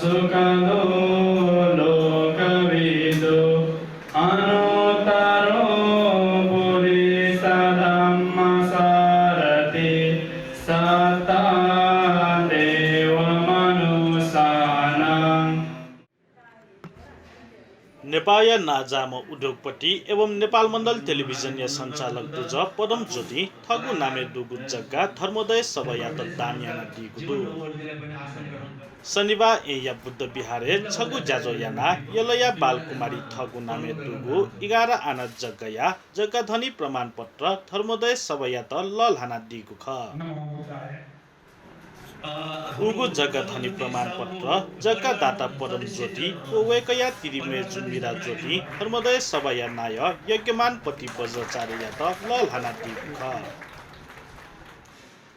सुखदो लोकविदो अनुत्तरो पुरुषधम्मसारथि सत्ता देवमनुष्याणाम्। नेपाल नाजाम उद्योगपति एवं नेपाल मण्डल टेलिभिजन सञ्चालक दुज पदम ज्योति थगु नामे दुगु जग्गा धर्मोदय सभयात दानियाना दिगु शनिबार या बुद्ध बिहारे छगु जाजो याना यलया बालकुमारी थगु नामे दुगु 11 आना जग्गा जग्गा धनी प्रमाणपत्र धर्मोदय सभयात ललहाना दिगु ख उगु जग्गा धनी प्रमाणपत्र जग्गा दाता पदम ज्योति ओवेकया तिरिमे जुनमिरा ज्योति धर्मोदय सभया नाय यज्ञमान पति बज्रचार्य त ललहाना दिगु ख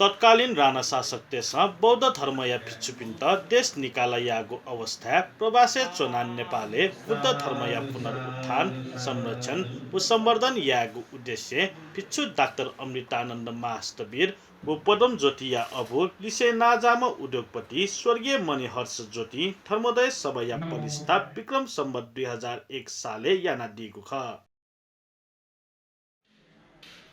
तत्कालीन राणा शासक देश बौद्ध धर्मया भिक्षुपिन्त देश निकालयागो अवस्था प्रवासे चोनान नेपाले बुद्ध धर्मया पुनरुत्थान संरक्षण व संवर्धन यागो उद्देश्य भिक्षु डाक्टर अमृतानन्द महास्तवीर व पदम ज्योतिया अबु लिसे नाजाम उद्योगपति स्वर्गीय मणिहर्ष ज्योति धर्मोदय सभया परिस्था विक्रम सम्वत 2001 साले याना दिगु ख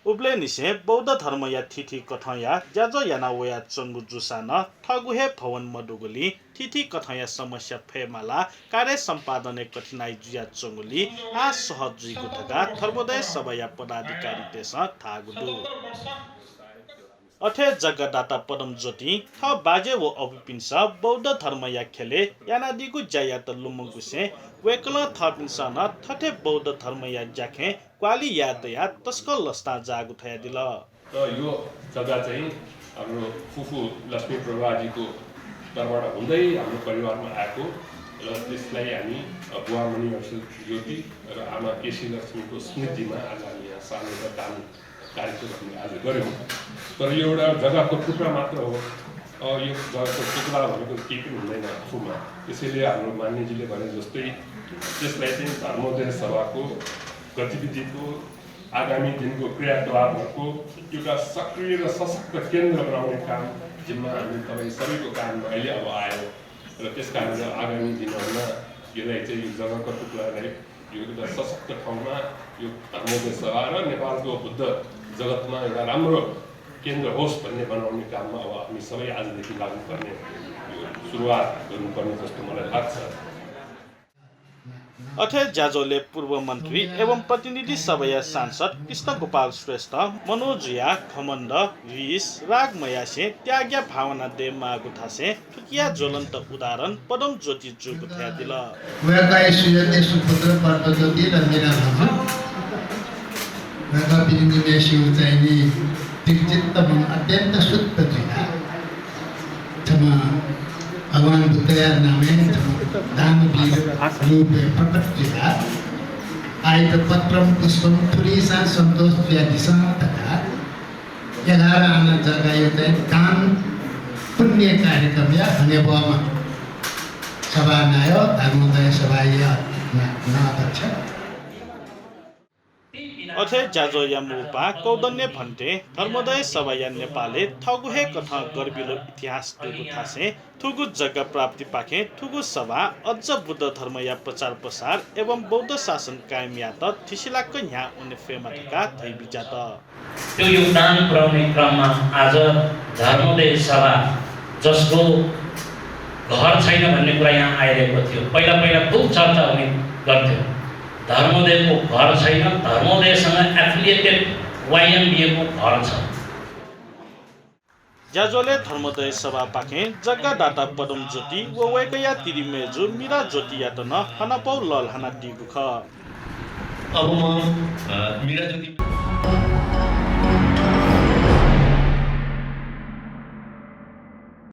उब्ले निसे बौद्ध धर्मया थिथि कथया ज्याजो याना वया चंगु जुसान ठगुहे भवन मडुगुली थिथि कथया समस्या फेमाला कार्य सम्पादन कठिनाई जुया चंगुली आ सहजुइगु थगा धर्मोदय सभया पदाधिकारी देश थागुदु अथे जग्गादाता पदम ज्योति थ बाजे व अभिपिन्स बौद्ध धर्मया खेले यानादिगु जायात लुमुगुसे वेकल थपिन्स न थथे बौद्ध धर्मया जाखे क्वाली यादया तस्कल लस्ता जागु थया दिल र यो जग्गा चाहिँ हाम्रो फुफू लक्ष्मी प्रभाजीको तर्फबाट हुँदै हाम्रो परिवारमा आएको र त्यसलाई हामी बुवा मणिहर्ष ज्योति र आमा केसी लक्ष्मीको स्मृतिमा आज हामी यहाँ सानो दान कार्यक्रम हामी आज गऱ्यौँ। तर यो एउटा जग्गाको टुक्रा मात्र हो। यो जग्गाको टुक्रा भनेको केही पनि हुँदैन आफूमा। त्यसैले हाम्रो मान्यजीले भने जस्तै त्यसलाई चाहिँ धर्मोदय सभाको गतिविधिको आगामी दिनको क्रियाकलापहरूको एउटा सक्रिय र सशक्त केन्द्र बनाउने काम जिम्मा हामी तपाईँ सबैको काममा अहिले अब आयो र त्यस कारण आगामी दिनहरूमा यसलाई चाहिँ यो जग्गाको टुक्रालाई यो एउटा सशक्त ठाउँमा यो धर्मोदय सभा र नेपालको बुद्ध जगतमा एउटा राम्रो केन्द्र होस् भन्ने बनाउने काममा अब हामी सबै आजदेखि लाग्नुपर्ने सुरुवात गर्नुपर्ने जस्तो मलाई लाग्छ। अथे ज्याजोले पूर्व मन्त्री एवं प्रतिनिधि सभा सांसद कृष्ण गोपाल श्रेष्ठ मनोजया घमण्ड विष राग मयासे त्याग्या भावना दे मागु थासे ठुकिया ज्वलन्त उदाहरण पदम ज्योति जुगु थया दिल वेका सुयते सुपुत्र पर्वज्योति र मेरा भवन वेका बिन्दुले शिव चाहिने दिग्चित्त मन अत्यन्त शुद्ध जिना क्षमा भगवान बुद्धया नामे दान वीर रूपे प्रकट जिला आयत पत्रम पुष्पम थुरीसा सन्तोष व्याधिसा तथा 11 आना जग्गा यो चाहिँ दान पुण्य कार्यक्रम या हनेबमा सभा नायो धर्मोदय सभा या नादक्ष अथे ज्याजो यामुपा कौदन्य भन्टे धर्मोदय सभया नेपाले थगुहे कथा गर्बिलो इतिहास दुगु थासे थुगु जग्गा प्राप्ति पाखे थुगु सभा अझ बुद्ध धर्मया प्रचार प्रसार एवं बौद्ध शासन कायम यात थिसिलाक्क यहाँ उन्ने फेमा थका थै बिजात त्यो योगदान पुर्याउने क्रममा आज धर्मोदय सभा जसको घर छैन भन्ने कुरा यहाँ आइरहेको थियो। पहिला खुब चर्चा हुने गर्थ्यो धर्मोदयको घर छैन, धर्मोदयसँग एफिलिएटेड वाइएमबिए को घर छ। ज्याजोले धर्मोदय सभा पाखे जग्गा दाता पदम ज्योति व वेकया तिरिमेजु मिरा ज्योति यातन हनपौ लल हना दिगु ख अब म मिरा ज्योति